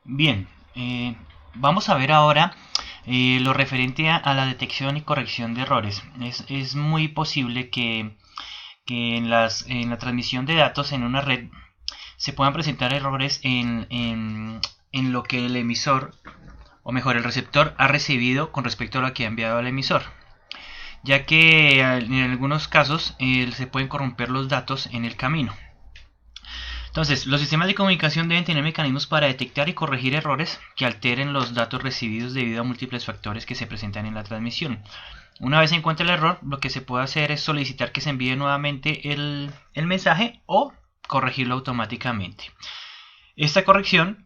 Bien, vamos a ver ahora lo referente a la detección y corrección de errores. Es muy posible que en la transmisión de datos en una red se puedan presentar errores en lo que el emisor, o mejor, el receptor ha recibido con respecto a lo que ha enviado al emisor, ya que en algunos casos se pueden corromper los datos en el camino. Entonces, los sistemas de comunicación deben tener mecanismos para detectar y corregir errores que alteren los datos recibidos debido a múltiples factores que se presentan en la transmisión. Una vez se encuentra el error, lo que se puede hacer es solicitar que se envíe nuevamente el mensaje o corregirlo automáticamente. Esta corrección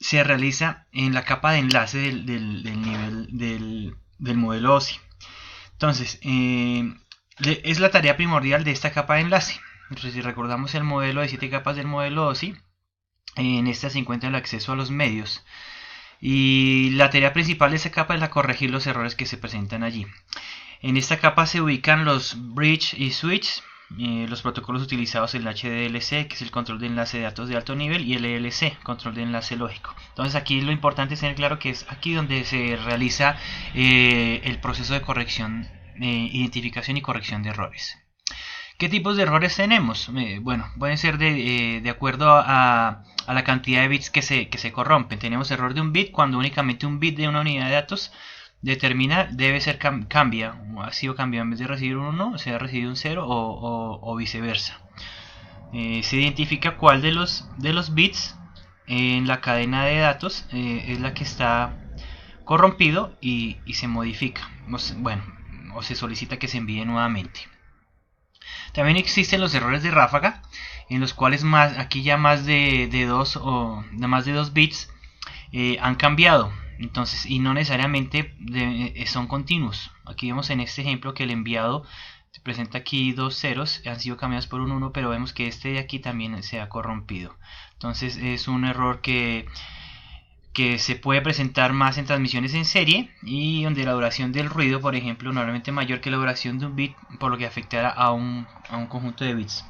se realiza en la capa de enlace del nivel del modelo OSI. Entonces, es la tarea primordial de esta capa de enlace. Entonces, si recordamos el modelo de 7 capas del modelo OSI, en esta se encuentra el acceso a los medios. Y la tarea principal de esta capa es la corregir los errores que se presentan allí. En esta capa se ubican los bridge y switch, los protocolos utilizados en el HDLC, que es el control de enlace de datos de alto nivel, y el ELC, control de enlace lógico. Entonces aquí lo importante es tener claro que es aquí donde se realiza el proceso de corrección, identificación y corrección de errores. ¿Qué tipos de errores tenemos? Bueno, pueden ser de acuerdo a la cantidad de bits que se corrompen. Tenemos error de un bit cuando únicamente un bit de una unidad de datos debe ser cambia, ha sido cambiado en vez de recibir un 1, se ha recibido un 0 o viceversa. Se identifica cuál de los bits en la cadena de datos es la que está corrompido y se modifica. Bueno, o se solicita que se envíe nuevamente. También existen los errores de ráfaga, en los cuales aquí ya más de 2 bits han cambiado. Entonces, y no necesariamente son continuos. Aquí vemos en este ejemplo que el enviado se presenta aquí dos ceros, han sido cambiados por un 1, pero vemos que este de aquí también se ha corrompido. Entonces es un error que se puede presentar más en transmisiones en serie y donde la duración del ruido, por ejemplo, normalmente mayor que la duración de un bit, por lo que afectará a un conjunto de bits.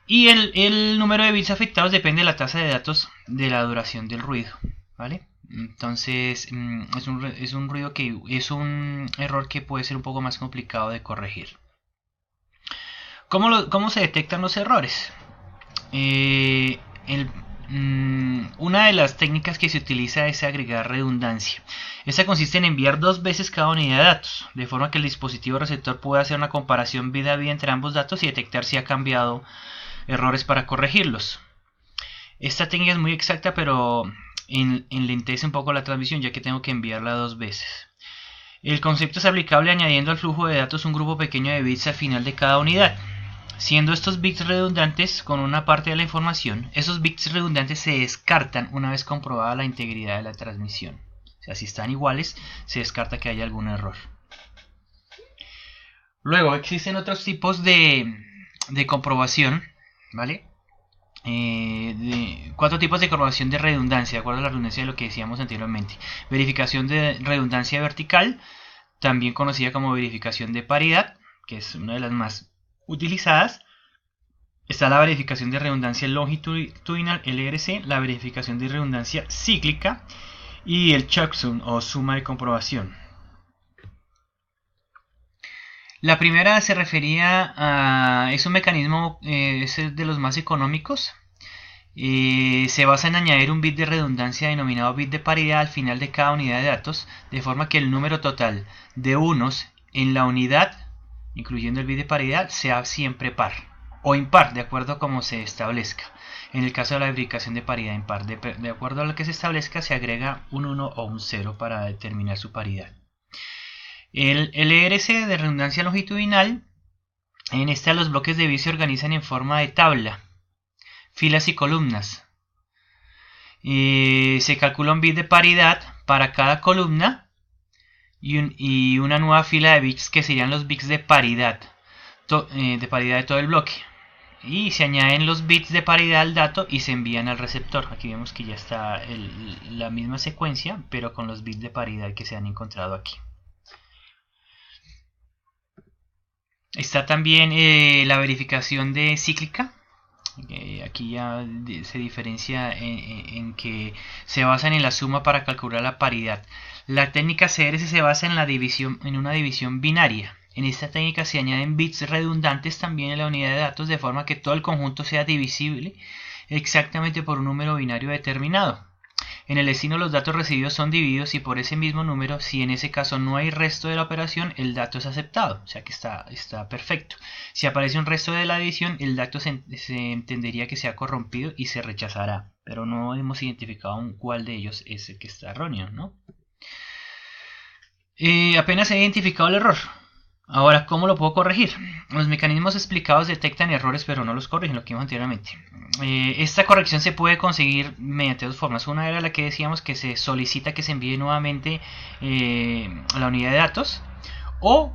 Y el número de bits afectados depende de la tasa de datos de la duración del ruido, ¿vale? Entonces es un ruido que es un error que puede ser un poco más complicado de corregir. ¿Cómo se detectan los errores? Una de las técnicas que se utiliza es agregar redundancia. Esta consiste en enviar 2 veces cada unidad de datos, de forma que el dispositivo receptor pueda hacer una comparación vida a vida entre ambos datos y detectar si ha cambiado errores para corregirlos. Esta técnica es muy exacta, pero enlentece un poco la transmisión, ya que tengo que enviarla 2 veces. El concepto es aplicable añadiendo al flujo de datos un grupo pequeño de bits al final de cada unidad. Siendo estos bits redundantes con una parte de la información, esos bits redundantes se descartan una vez comprobada la integridad de la transmisión. O sea, si están iguales, se descarta que haya algún error. Luego, existen otros tipos de comprobación, ¿vale? 4 tipos de comprobación de redundancia, de acuerdo a la redundancia de lo que decíamos anteriormente. Verificación de redundancia vertical, también conocida como verificación de paridad, que es una de las más utilizadas. Está la verificación de redundancia longitudinal, LRC, la verificación de redundancia cíclica y el checksum o suma de comprobación. La primera se refería a... es un mecanismo, es de los más económicos. Se basa en añadir un bit de redundancia denominado bit de paridad al final de cada unidad de datos, de forma que el número total de unos en la unidad, incluyendo el bit de paridad, sea siempre par o impar, de acuerdo a cómo se establezca. En el caso de la verificación de paridad impar, de acuerdo a lo que se establezca, se agrega un 1 o un 0 para determinar su paridad. El LRC de redundancia longitudinal, en esta los bloques de bits se organizan en forma de tabla, filas y columnas. Se calcula un bit de paridad para cada columna y una nueva fila de bits que serían los bits de paridad de todo el bloque. Y se añaden los bits de paridad al dato y se envían al receptor. Aquí vemos que ya está la misma secuencia, pero con los bits de paridad que se han encontrado aquí. Está también la verificación de cíclica, Aquí ya se diferencia en que se basan en la suma para calcular la paridad. La técnica CRS se basa en la división, en una división binaria. En esta técnica se añaden bits redundantes también en la unidad de datos de forma que todo el conjunto sea divisible exactamente por un número binario determinado. En el destino los datos recibidos son divididos y por ese mismo número, si en ese caso no hay resto de la operación, el dato es aceptado, o sea que está perfecto. Si aparece un resto de la división, el dato se entendería que se ha corrompido y se rechazará, pero no hemos identificado aún cuál de ellos es el que está erróneo, ¿no? Apenas he identificado el error. Ahora, ¿cómo lo puedo corregir? Los mecanismos explicados detectan errores, pero no los corrigen, lo que vimos anteriormente. Esta corrección se puede conseguir mediante dos formas. Una era la que decíamos, que se solicita que se envíe nuevamente a la unidad de datos, o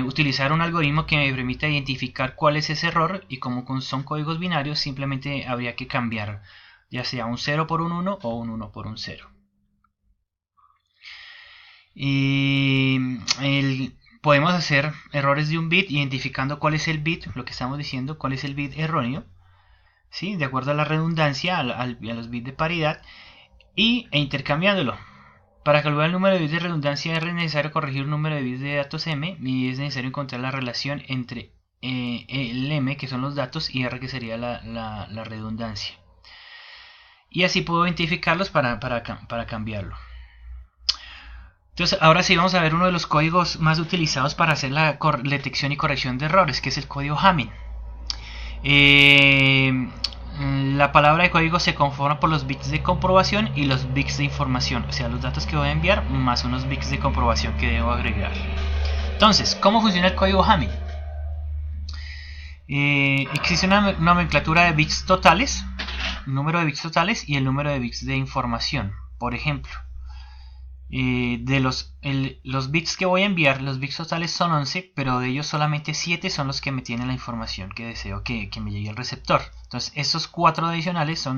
utilizar un algoritmo que me permita identificar cuál es ese error, y como son códigos binarios, simplemente habría que cambiar ya sea un 0 por un 1 o un 1 por un 0. Podemos hacer errores de un bit identificando cuál es el bit, lo que estamos diciendo, cuál es el bit erróneo, ¿sí? De acuerdo a la redundancia, a los bits de paridad, e intercambiándolo. Para calcular el número de bits de redundancia es necesario corregir un número de bits de datos m, y es necesario encontrar la relación entre el m, que son los datos, y r, que sería la redundancia. Y así puedo identificarlos para cambiarlo. Entonces, ahora sí vamos a ver uno de los códigos más utilizados para hacer la detección y corrección de errores, que es el código Hamming. La palabra de código se conforma por los bits de comprobación y los bits de información, o sea, los datos que voy a enviar más unos bits de comprobación que debo agregar. Entonces, ¿cómo funciona el código Hamming? Existe una nomenclatura de bits totales, el número de bits totales y el número de bits de información. Por ejemplo, de los bits que voy a enviar, los bits totales son 11, pero de ellos solamente 7 son los que me tienen la información que deseo que me llegue al receptor. Entonces estos 4 adicionales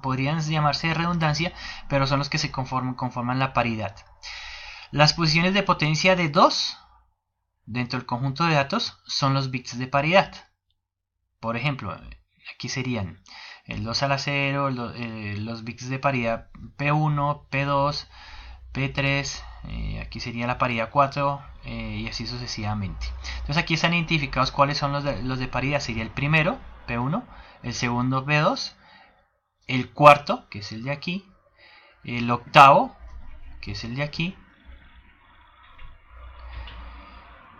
podrían llamarse de redundancia, pero son los que se conforman la paridad. Las posiciones de potencia de 2 dentro del conjunto de datos son los bits de paridad. Por ejemplo, aquí serían el 2 a la 0, los bits de paridad P1, P2, P3, aquí sería la paridad 4, y así sucesivamente. Entonces aquí están identificados cuáles son los de paridad. Sería el primero, P1, el segundo, P2, el cuarto, que es el de aquí, el octavo, que es el de aquí,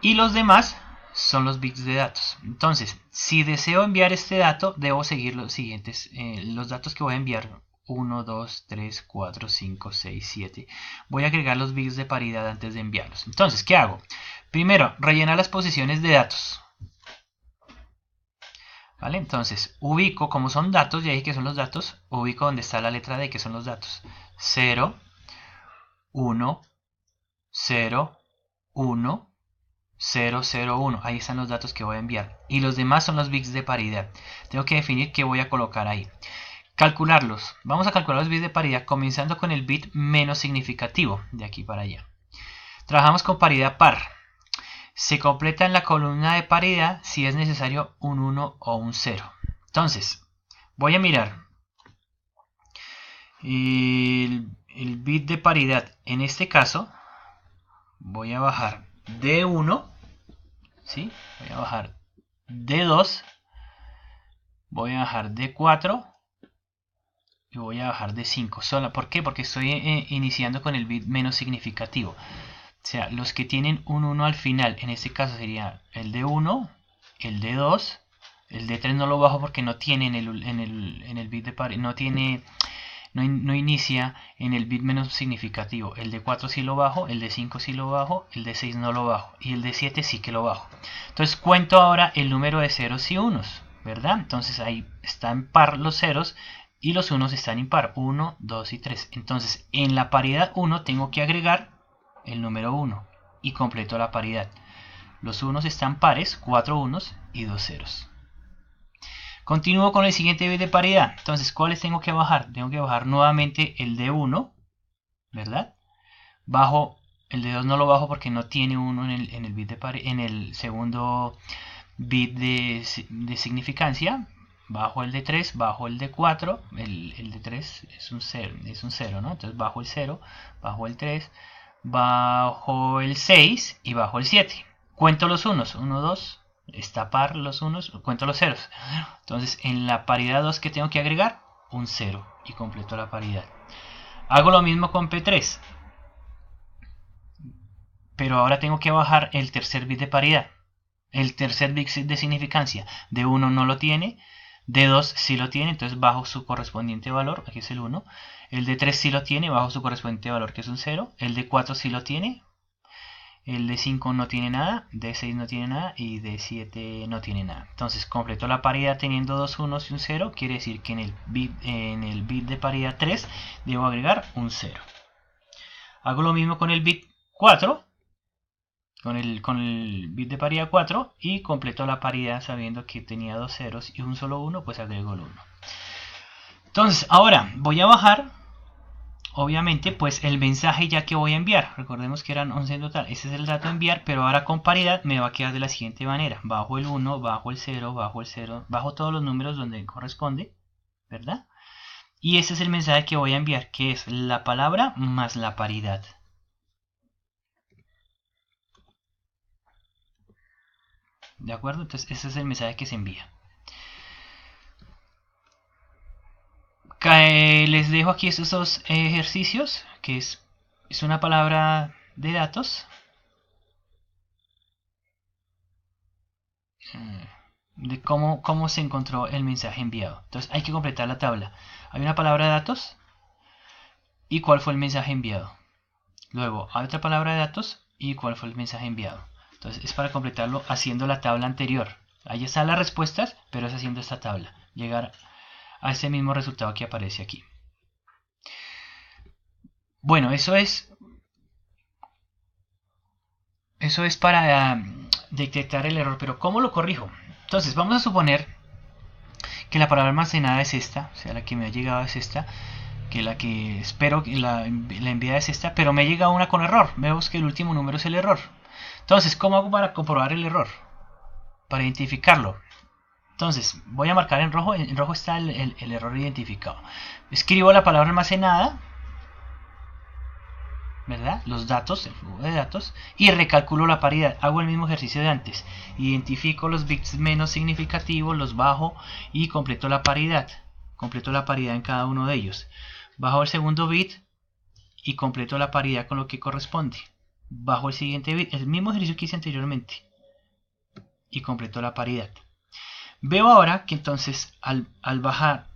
y los demás son los bits de datos. Entonces, si deseo enviar este dato, debo seguir los siguientes, los datos que voy a enviar: 1, 2, 3, 4, 5, 6, 7. Voy a agregar los bits de paridad antes de enviarlos. Entonces, ¿qué hago? Primero, rellenar las posiciones de datos. ¿Vale? Entonces, ubico, como son datos, ya dije que son los datos, ubico donde está la letra D, que son los datos. 0, 1, 0, 1, 0, 0, 1. Ahí están los datos que voy a enviar. Y los demás son los bits de paridad. Tengo que definir qué voy a colocar ahí. Calcularlos. Vamos a calcular los bits de paridad comenzando con el bit menos significativo, de aquí para allá. Trabajamos con paridad par. Se completa en la columna de paridad si es necesario un 1 o un 0. Entonces, voy a mirar el bit de paridad. En este caso, voy a bajar de 1, ¿sí? Voy a bajar de 2, voy a bajar de 4 y voy a bajar de 5. ¿Por qué? Porque estoy iniciando con el bit menos significativo. O sea, los que tienen un 1 al final, en este caso sería el de 1, el de 2, el de 3 no lo bajo porque no tiene en el bit de paridad, no inicia en el bit menos significativo. El de 4 sí lo bajo, el de 5 sí lo bajo, el de 6 no lo bajo, y el de 7 sí que lo bajo. Entonces cuento ahora el número de ceros y unos, ¿verdad? Entonces ahí están par los ceros y los unos están impar, 1, 2 y 3. Entonces en la paridad 1 tengo que agregar el número 1 y completo la paridad. Los unos están pares, 4 unos y 2 ceros. Continúo con el siguiente bit de paridad. Entonces, ¿cuáles tengo que bajar? Tengo que bajar nuevamente el de 1, ¿verdad? Bajo el de 2, no lo bajo porque no tiene 1 en el bit de paridad, en el segundo bit de significancia. bajo el de 3, bajo el de 4, el de 3 es un 0, ¿no? Entonces bajo el 0, bajo el 3, bajo el 6 y bajo el 7. Cuento los unos, 1, 2, está par los unos, cuento los ceros. Entonces en la paridad 2 que tengo que agregar, un 0 y completo la paridad. Hago lo mismo con P3, pero ahora tengo que bajar el tercer bit de paridad. El tercer bit de significancia de 1 no lo tiene, de 2 sí lo tiene, entonces bajo su correspondiente valor, aquí es el 1. El de 3 sí lo tiene, bajo su correspondiente valor, que es un 0. El de 4 sí lo tiene. El de 5 no tiene nada, de 6 no tiene nada y de 7 no tiene nada. Entonces completo la paridad teniendo dos unos y un 0, quiere decir que en el bit de paridad 3 debo agregar un 0. Hago lo mismo con el bit 4. Con el bit de paridad 4 y completo la paridad sabiendo que tenía dos ceros y un solo 1, pues agrego el 1. Entonces ahora voy a bajar obviamente pues el mensaje ya que voy a enviar. Recordemos que eran 11 en total, ese es el dato a enviar, pero ahora con paridad me va a quedar de la siguiente manera: bajo el 1, bajo el 0, bajo el 0, bajo todos los números donde corresponde, ¿verdad? Y ese es el mensaje que voy a enviar, que es la palabra más la paridad. ¿De acuerdo? Entonces ese es el mensaje que se envía. Les dejo aquí estos dos ejercicios, que es una palabra de datos. De cómo se encontró el mensaje enviado. Entonces hay que completar la tabla. Hay una palabra de datos y cuál fue el mensaje enviado. Luego hay otra palabra de datos y cuál fue el mensaje enviado. Entonces es para completarlo haciendo la tabla anterior. Ahí están las respuestas, pero es haciendo esta tabla. Llegar a ese mismo resultado que aparece aquí. Bueno, eso es para detectar el error, pero ¿cómo lo corrijo? Entonces vamos a suponer que la palabra almacenada es esta, o sea, la que me ha llegado es esta, que la que espero que la enviada es esta, pero me ha llegado una con error. Vemos que el último número es el error. Entonces, ¿cómo hago para comprobar el error? Para identificarlo. Entonces, voy a marcar en rojo está el error identificado. Escribo la palabra almacenada, ¿verdad? Los datos, el flujo de datos, y recalculo la paridad. Hago el mismo ejercicio de antes. Identifico los bits menos significativos, los bajo y completo la paridad. Completo la paridad en cada uno de ellos. Bajo el segundo bit y completo la paridad con lo que corresponde. Bajo el siguiente bit, el mismo ejercicio que hice anteriormente, y completo la paridad. Veo ahora que entonces al bajar,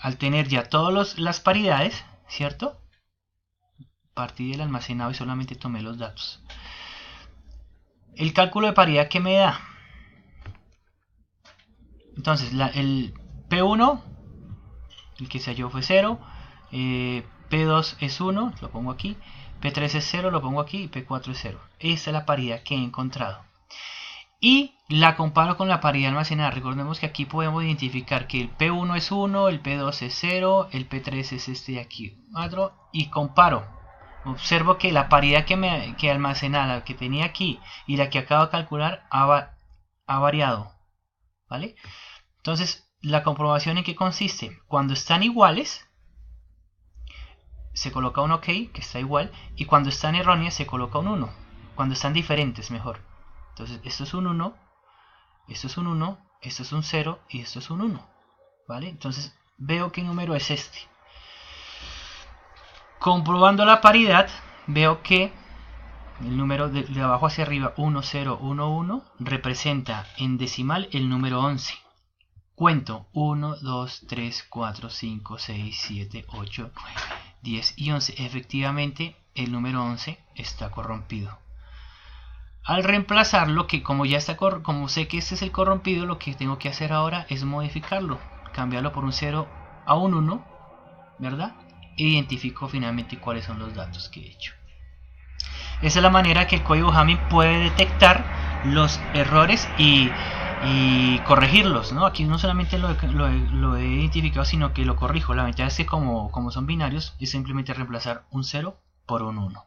al tener ya todas las paridades, ¿cierto? Partí del almacenado y solamente tomé los datos. El cálculo de paridad que me da. Entonces el P1, el que se halló fue 0. P2 es 1, lo pongo aquí. P3 es 0, lo pongo aquí. Y P4 es 0. Esta es la paridad que he encontrado. Y la comparo con la paridad almacenada. Recordemos que aquí podemos identificar que el P1 es 1, el P2 es 0, el P3 es este de aquí 4. Y comparo. Observo que la paridad que almacenada, la que tenía aquí y la que acabo de calcular ha variado. ¿Vale? Entonces, la comprobación en qué consiste. Cuando están iguales, se coloca un OK, que está igual. Y cuando están erróneas, se coloca un 1. Cuando están diferentes, mejor. Entonces, esto es un 1, esto es un 1, esto es un 0 y esto es un 1. ¿Vale? Entonces, veo qué número es este. Comprobando la paridad, veo que el número de abajo hacia arriba, 1, 0, 1, 1, representa en decimal el número 11. Cuento 1, 2, 3, 4, 5, 6, 7, 8, 9, 10 y 11. Efectivamente, el número 11 está corrompido. Al reemplazarlo, que como ya está como sé que este es el corrompido, lo que tengo que hacer ahora es modificarlo, cambiarlo por un 0 a un 1, ¿verdad? E identifico finalmente cuáles son los datos que he hecho. Esa es la manera que el código Hamming puede detectar los errores y corregirlos, ¿no? Aquí no solamente lo he identificado, sino que lo corrijo. La ventaja es que como son binarios, es simplemente reemplazar un 0 por un 1.